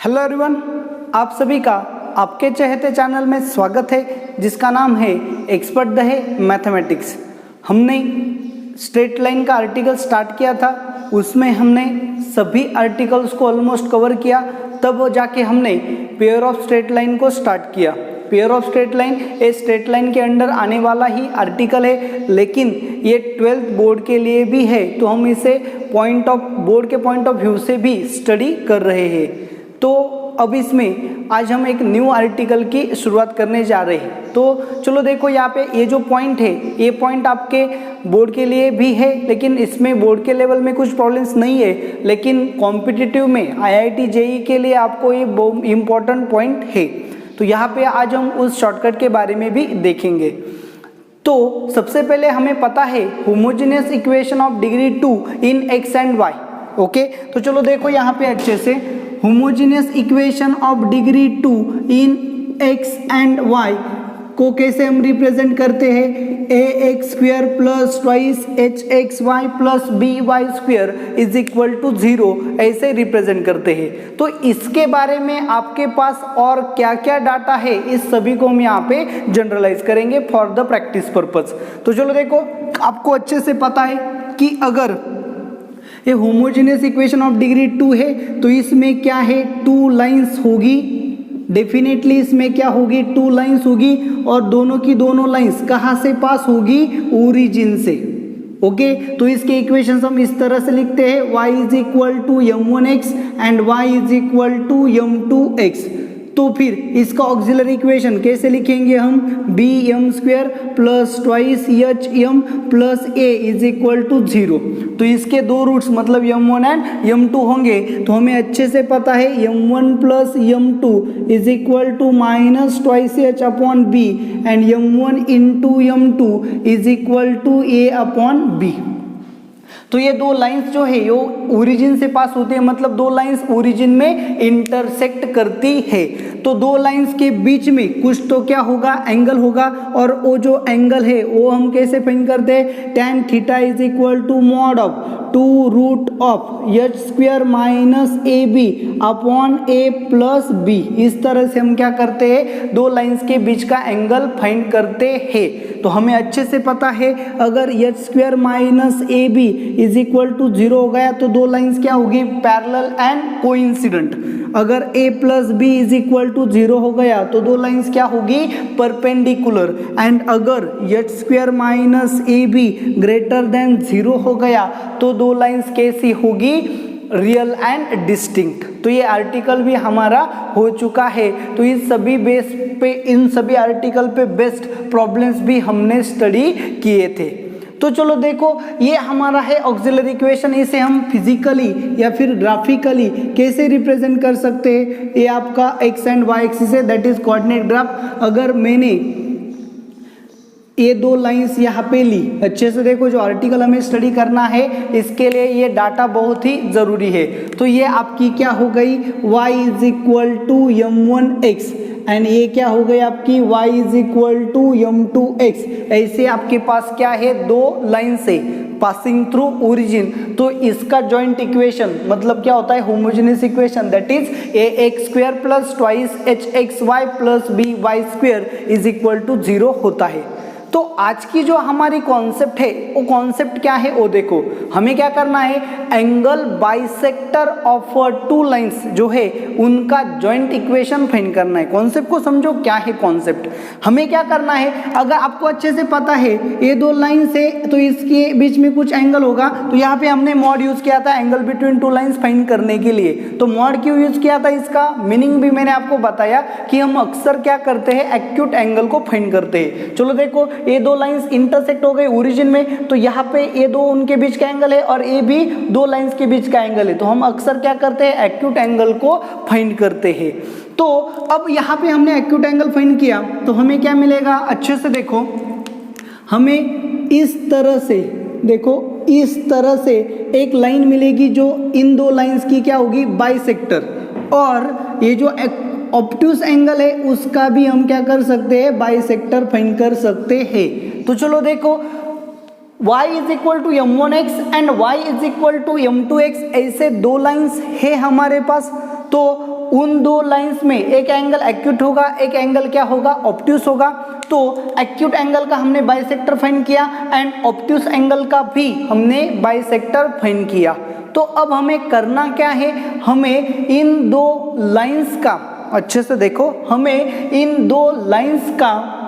Hello everyone, आप सभी का आपके चहेते चैनल में स्वागत है जिसका नाम है एक्सपर्ट द है मैथमेटिक्स। हमने स्ट्रेट लाइन का आर्टिकल स्टार्ट किया था, उसमें हमने सभी आर्टिकल्स को ऑलमोस्ट कवर किया, तब जाके हमने पेयर ऑफ स्ट्रेट लाइन को स्टार्ट किया। पेयर ऑफ स्ट्रेट लाइन ये स्ट्रेट लाइन के अंडर आने वाला ही आर्टिकल है, लेकिन ये 12th बोर्ड के लिए भी है, तो हम इसे बोर्ड के पॉइंट ऑफ व्यू से भी स्टडी कर रहे हैं। तो अब इसमें आज हम एक न्यू आर्टिकल की शुरुआत करने जा रहे हैं। तो चलो देखो, यहाँ पे ये जो पॉइंट है, ये पॉइंट आपके बोर्ड के लिए भी है, लेकिन इसमें बोर्ड के लेवल में कुछ प्रॉब्लम्स नहीं है, लेकिन कॉम्पिटिटिव में IIT JEE के लिए आपको ये बहुत इम्पोर्टेंट पॉइंट है। तो यहाँ पे आज हम उस शॉर्टकट के बारे में भी देखेंगे। तो सबसे पहले हमें पता है homogeneous equation of degree 2 in x and y। Okay, तो चलो देखो यहाँ पे अच्छे से, homogeneous equation of degree 2 in x and y को कैसे हम रिप्रेजेंट करते हैं, ax² plus twice hxy plus by square is equal to 0, ऐसे रिप्रेजेंट करते हैं। तो इसके बारे में आपके पास और क्या क्या डाटा है, इस सभी को हम यहाँ पे जनरलाइज करेंगे फॉर द प्रैक्टिस पर्पज। तो चलो देखो, आपको अच्छे से पता है कि अगर ये होमोजेनियस इक्वेशन ऑफ डिग्री 2 है तो इसमें क्या है, 2 लाइंस होगी, डेफिनेटली इसमें क्या होगी, 2 लाइंस होगी, और दोनों की दोनों लाइंस कहाँ से पास होगी, ओरिजिन से। ओके, तो इसके इक्वेशंस हम इस तरह से लिखते हैं, y is equal to m1x and y is equal to m2x। तो फिर इसका ऑक्सिलरी इक्वेशन कैसे लिखेंगे हम, bm² plus twice hm plus a is equal to 0। तो इसके दो रूट्स मतलब m1 एंड m2 होंगे, तो हमें अच्छे से पता है m1 plus m2 is equal to minus twice h upon b and m1 into m2 is equal to a upon b। तो ये दो लाइंस जो है यो ओरिजिन से पास होते हैं, मतलब दो लाइंस ओरिजिन में इंटरसेक्ट करती है। तो दो लाइंस के बीच में कुछ तो क्या होगा, एंगल होगा, और वो जो एंगल है वो हम कैसे फाइंड करते हैं, tan theta is equal to mod of 2 root of h² minus ab upon a plus b। इस तरह से हम क्या करते हैं, दो लाइंस के बीच का एंगल फाइंड करते हैं। तो हमें अच्छे से पता है अगर h² minus ab is equal to 0 हो गया तो दो लाइंस क्या होगी, पैरेलल एंड कोइंसिडेंट। अगर a plus b is equal to 0 हो गया तो दो लाइंस क्या होगी, परपेंडिकुलर। एंड अगर h² minus ab greater than 0 हो गया तो दो लाइंस कैसी होगी, रियल एंड डिस्टिंक्ट। तो ये आर्टिकल भी हमारा हो चुका है। तो इस सभी बेस पे, इन सभी आर्टिकल पे बेस्ट प्रॉब्लम्स भी हमने स्टडी किए थे। तो चलो देखो, ये हमारा है ऑक्सिलरी इक्वेशन, इसे हम फिजिकली या फिर ग्राफिकली कैसे रिप्रेजेंट कर सकते हैं। ये आपका x एंड y एक्सिस है, दैट इज कोऑर्डिनेट ग्राफ। अगर मैंने ये दो लाइंस यहाँ पे ली, अच्छे से देखो, जो आर्टिकल हमें स्टडी करना है इसके लिए ये डाटा बहुत ही ज़रूरी है। तो ये आपकी क्या हो गई, y is equal to m1x and ये क्या हो गई आपकी y is equal to m2x। ऐसे आपके पास क्या है, दो लाइन से पासिंग थ्रू ओरिजिन। तो इसका जॉइंट इक्वेशन मतलब क्या होता है, homogeneous equation, that is ax² plus twice hxy plus by square is equal to 0 होता है। तो आज की जो हमारी कॉन्सेप्ट है वो कॉन्सेप्ट क्या है, वो देखो, हमें क्या करना है, एंगल बाइसेक्टर ऑफ 2 लाइंस जो है उनका जॉइंट इक्वेशन फाइंड करना है। कॉन्सेप्ट को समझो, क्या है कॉन्सेप्ट। हमें क्या करना है, अगर आपको अच्छे से पता है ये दो लाइन से तो इसके बीच में कुछ एंगल होगा, तो यहाँ पे हमने मॉड यूज किया था एंगल बिटवीन 2 लाइंस फाइंड करने के लिए। तो मॉड क्यों यूज किया था, इसका मीनिंग भी मैंने आपको बताया कि हम अक्सर क्या करते हैं, एक्यूट एंगल को फाइंड करते हैं। चलो देखो, ये दो लाइंस इंटरसेक्ट हो गए ओरिजिन में, तो यहाँ पे ये दो उनके बीच का एंगल है और ये भी दो लाइंस के बीच का एंगल है। तो हम अक्सर क्या करते हैं, एक्यूट एंगल को फाइंड करते हैं। तो अब यहाँ पे हमने एक्यूट एंगल फाइंड किया तो हमें क्या मिलेगा, अच्छे से देखो, हमें इस तरह से, देखो इस तरह से एक लाइन मिलेगी जो इन दो लाइंस की क्या होगी, बाइसेक्टर। और ये जो ऑब्ट्यूस एंगल है उसका भी हम क्या कर सकते हैं, बाइसेक्टर फाइंड कर सकते हैं। तो चलो देखो, y is equal to m1x and y is equal to m2x, ऐसे दो लाइंस है हमारे पास। तो उन दो लाइंस में एक एंगल एक्यूट होगा, एक एंगल क्या होगा, ऑब्ट्यूस होगा। तो एक्यूट एंगल का हमने बाइसेक्टर फाइंड किया एंड ऑब्ट्यूस एंगल का भी हमने बाइसेक्टर फाइंड किया। तो अब हमें करना क्या है, हमें इन दो लाइंस का, अच्छे से देखो, हमें इन दो लाइंस का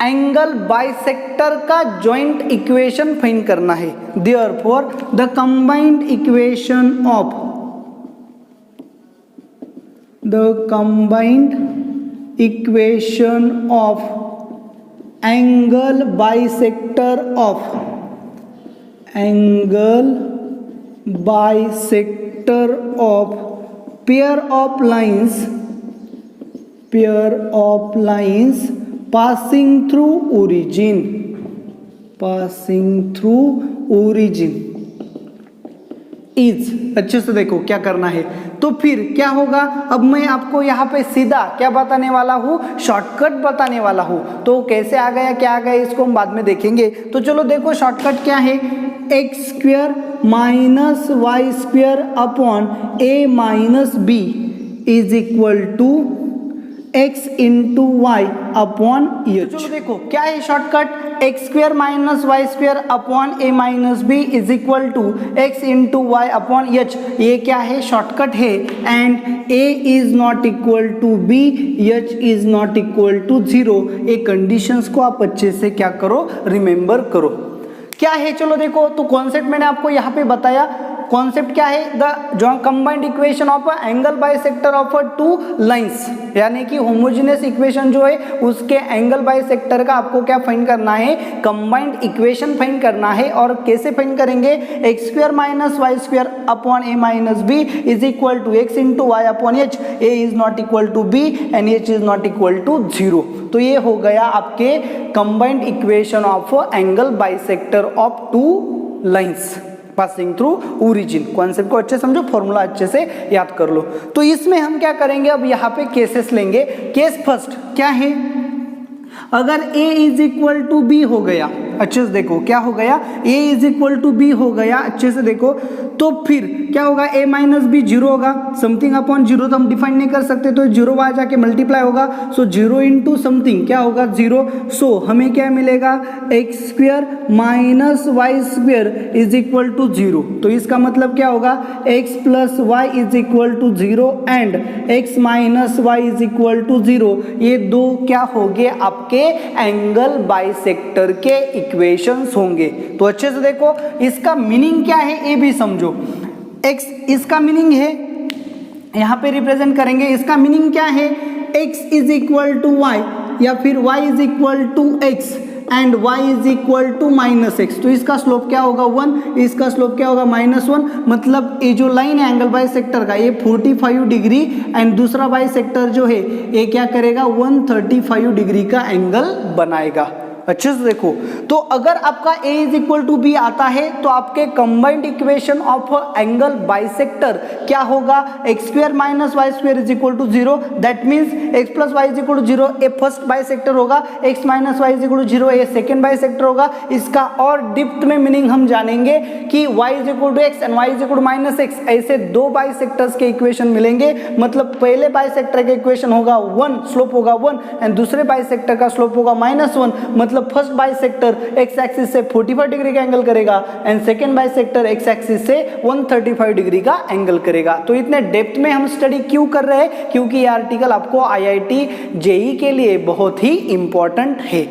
एंगल बाइसेक्टर का जॉइंट इक्वेशन फाइंड करना है। Therefore the combined equation of angle bisector of pair of lines passing through origin is, अच्छे से देखो क्या करना है। तो फिर क्या होगा, अब मैं आपको यहाँ पे सीधा क्या बताने वाला हूँ, शॉर्टकट बताने वाला हूँ। तो कैसे आ गया, क्या आ गया, इसको हम बाद में देखेंगे। तो चलो देखो शॉर्टकट क्या है, x square minus y square upon a minus b is equal to x into y upon h. चलो देखो क्या है shortcut, x square minus y square upon a minus b is equal to x into y upon h. ये क्या है, shortcut है। And a is not equal to b, h is not equal to 0। ये conditions को आप अच्छे से क्या करो, रिमेंबर करो। क्या है, चलो देखो, तो कॉन्सेप्ट मैंने आपको यहाँ पे बताया। कॉन्सेप्ट क्या है, द जो combined equation of angle bisector of two lines, यानी कि होमोजेनियस इक्वेशन जो है उसके एंगल बाइसेक्टर का आपको क्या फाइंड करना है, कंबाइंड इक्वेशन फाइंड करना है। और कैसे फाइंड करेंगे, x square minus y square upon a minus b is equal to x into y upon h. A is not equal to b and h is not equal to 0। तो ये हो गया आपके combined equation of angle bisector of two lines passing through origin. Concept को अच्छे समझो, formula अच्छे से याद कर लो। तो इसमें हम क्या करेंगे, अब यहाँ पे केसेस लेंगे। केस फर्स्ट क्या है, अगर a is equal to b हो गया, अच्छे से देखो क्या हो गया, a is equal to b हो गया, अच्छे से देखो, तो फिर क्या होगा, a माइनस बी 0 होगा। समथिंग अपॉन 0 तो हम डिफाइन नहीं कर सकते, तो 0 वहां जाके मल्टीप्लाई होगा। सो 0 इंटू समथिंग क्या होगा, 0। सो हमें क्या मिलेगा, x square minus y square is equal to 0। तो इसका मतलब क्या होगा, x plus y is equal to 0 and x minus y is equal to 0। ये दो क्या होंगे, आपके एंगल बाइसेक्टर के इक्वेशंस होंगे। तो अच्छे से देखो इसका मीनिंग क्या है, ये भी समझो। x इसका मीनिंग है, यहां पे रिप्रेजेंट करेंगे, इसका मीनिंग क्या है, x is equal to y या फिर y is equal to x and y is equal to minus x. तो इसका स्लोप क्या होगा 1, इसका स्लोप क्या होगा -1। मतलब ये जो लाइन है एंगल बाइसेक्टर का, ये 45 डिग्री एंड दूसरा बाइसेक्टर जो है ये क्या करेगा, 135 डिग्री का एंगल बनाएगा। अच्छे से देखो, तो अगर आपका a is equal to b आता है तो आपके combined equation of angle bisector क्या होगा, x square minus y square is equal to 0। That means x plus y is equal to 0 a first bisector होगा, x minus y is equal to 0 a second bisector होगा। इसका और depth में meaning हम जानेंगे कि y is equal to x and y is equal to minus x, ऐसे दो बाइसेक्टर्स के इक्वेशन मिलेंगे। मतलब पहले बाइसेक्टर का इक्वेशन होगा 1, स्लोप होगा 1 एंड दूसरे बाइसेक्टर का स्लोप होगा -1। मतलब फर्स्ट बाइसेक्टर एक्स एक्सिस से 45 डिग्री का एंगल करेगा and second bisector x axis से 135 डिग्री का एंगल करेगा। तो इतने डेप्थ में हम स्टडी क्यों कर रहे हैं, क्योंकि ये आर्टिकल आपको आईआईटी जेईई के लिए बहुत ही इंपॉर्टेंट है।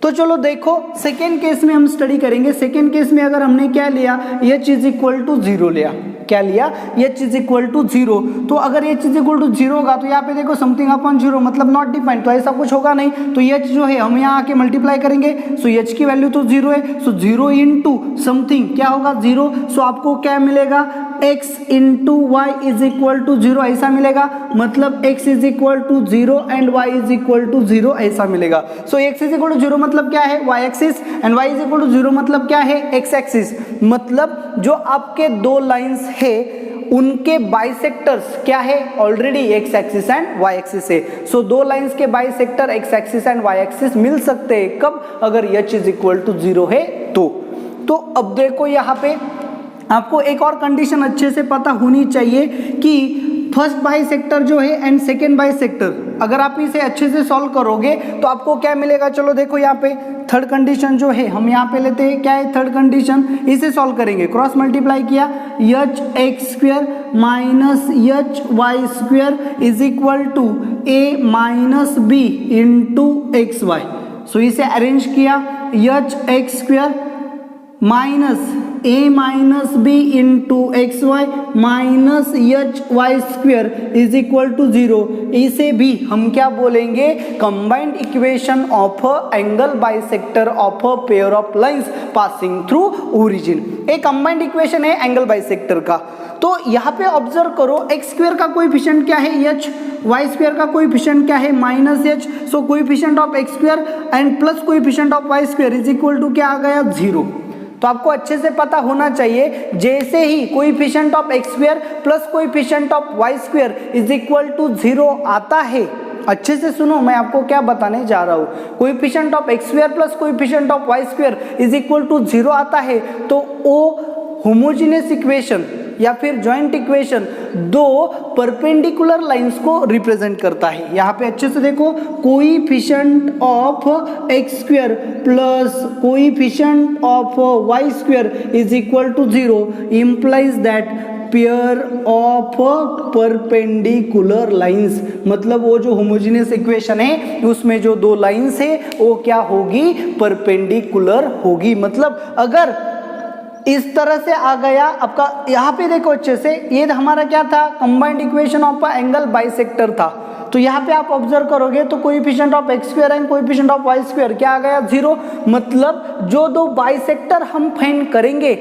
तो चलो देखो सेकेंड केस में हम स्टडी करेंगे। सेकेंड केस में अगर हमने क्या लिया, h इज इक्वल टू 0 लिया, क्या लिया, h इज इक्वल टू 0। तो अगर h इज इक्वल टू 0 होगा तो यहाँ पे देखो समथिंग अपॉन 0 मतलब नॉट डिफाइंड, तो ऐसा कुछ होगा नहीं। तो h जो है हम यहाँ आके मल्टीप्लाई करेंगे, सो h की वैल्यू तो 0 है, सो 0 इंटू समथिंग क्या होगा 0। सो आपको क्या मिलेगा, x into y is equal to 0 ऐसा मिलेगा। मतलब x is equal to 0 and y is equal to 0 ऐसा मिलेगा। So x is equal to 0 मतलब क्या है, y axis and y is equal to 0 मतलब क्या है, x एक्सिस। मतलब जो आपके दो लाइंस है उनके बाइसेक्टर्स क्या है, already x axis and y axis है। सो दो लाइंस के bisector x axis and y axis मिल सकते हैं, कब, अगर h इज इक्वल टू 0 है तो अब देखो यहाँ पे आपको एक और कंडीशन अच्छे से पता होनी चाहिए कि फर्स्ट बाइसेक्टर जो है एंड सेकेंड बाइसेक्टर, अगर आप इसे अच्छे से सॉल्व करोगे तो आपको क्या मिलेगा। चलो देखो यहाँ पे थर्ड कंडीशन जो है हम यहाँ पे लेते हैं, क्या है थर्ड कंडीशन, इसे सॉल्व करेंगे। क्रॉस मल्टीप्लाई किया, h x square minus h y square is equal to a minus b into x y. So इसे अरेंज किया, h x square minus a minus b into x y minus h y square is equal to 0। इसे भी हम क्या बोलेंगे, combined equation of angle bisector of a pair of lines passing through origin. एक combined equation है angle bisector का। तो यहाँ पे ऑब्जर्व करो, एक्स स्क्वेयर का कोएफिशिएंट क्या है एच, वाई स्क्वेयर का कोएफिशिएंट क्या है minus h. So coefficient of x square and plus coefficient of y square is equal to क्या आ गया 0। तो आपको अच्छे से पता होना चाहिए, जैसे ही coefficient of x square plus coefficient of y square is equal to 0 आता है, अच्छे से सुनो मैं आपको क्या बताने जा रहा हूँ। Coefficient of x square plus coefficient of y square is equal to 0 आता है तो वो होमोजेनियस इक्वेशन या फिर जॉइंट इक्वेशन दो परपेंडिकुलर लाइंस को रिप्रेजेंट करता है। यहाँ पे अच्छे से देखो, coefficient of x square plus coefficient of y square is equal to 0 implies that pair of perpendicular lines, मतलब वो जो होमोजेनियस इक्वेशन है उसमें जो दो लाइंस है वो क्या होगी, परपेंडिकुलर होगी। मतलब अगर इस तरह से आ गया आपका, यहाँ पे देखो अच्छे से, ये हमारा क्या था, combined equation of angle bisector था। तो यहाँ पे आप ऑब्जर्व करोगे तो coefficient of x square and coefficient of y square क्या आ गया 0। मतलब जो दो बाइसेक्टर हम फाइंड करेंगे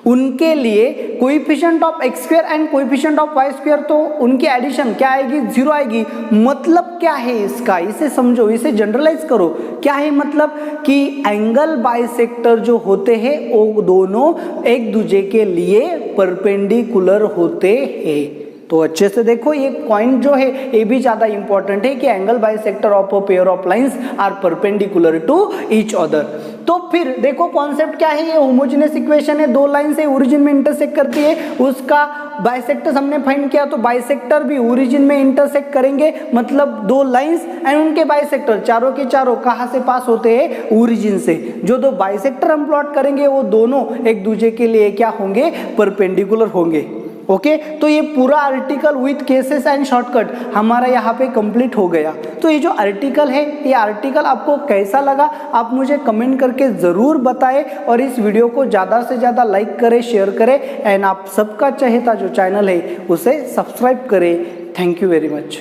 उनके लिए coefficient of x square and coefficient of y square, तो उनकी एडिशन क्या आएगी 0 आएगी। मतलब क्या है इसका, इसे समझो, इसे जनरलाइज करो। क्या है मतलब कि एंगल बाइसेक्टर जो होते हैं वो दोनों एक दूसरे के लिए परपेंडिकुलर होते हैं। तो अच्छे से देखो, ये पॉइंट जो है ये भी ज्यादा इंपॉर्टेंट है कि angle bisector of a pair of lines are perpendicular to each other. तो फिर देखो कॉन्सेप्ट क्या है, ये होमोजेनियस इक्वेशन है, दो लाइन से ओरिजिन में इंटरसेक्ट करती है, उसका बाइसेक्टर हमने फाइंड किया तो बाइसेक्टर भी ओरिजिन में इंटरसेक्ट करेंगे। मतलब दो लाइंस एंड उनके बाइसेक्टर चारों के चारों कहाँ से पास होते हैं, ओरिजिन से। जो दो बाइसेक्टर हम प्लॉट करेंगे वो दोनों एक दूसरे के लिए क्या होंगे, परपेंडिकुलर होंगे। ओके तो ये पूरा article with cases and shortcut हमारा यहाँ पे कंप्लीट हो गया। तो ये जो आर्टिकल है, ये आर्टिकल आपको कैसा लगा आप मुझे कमेंट करके ज़रूर बताएं, और इस वीडियो को ज़्यादा से ज़्यादा लाइक करें, शेयर करें, एंड आप सबका चहेता जो चैनल है उसे सब्सक्राइब करें। Thank you very much.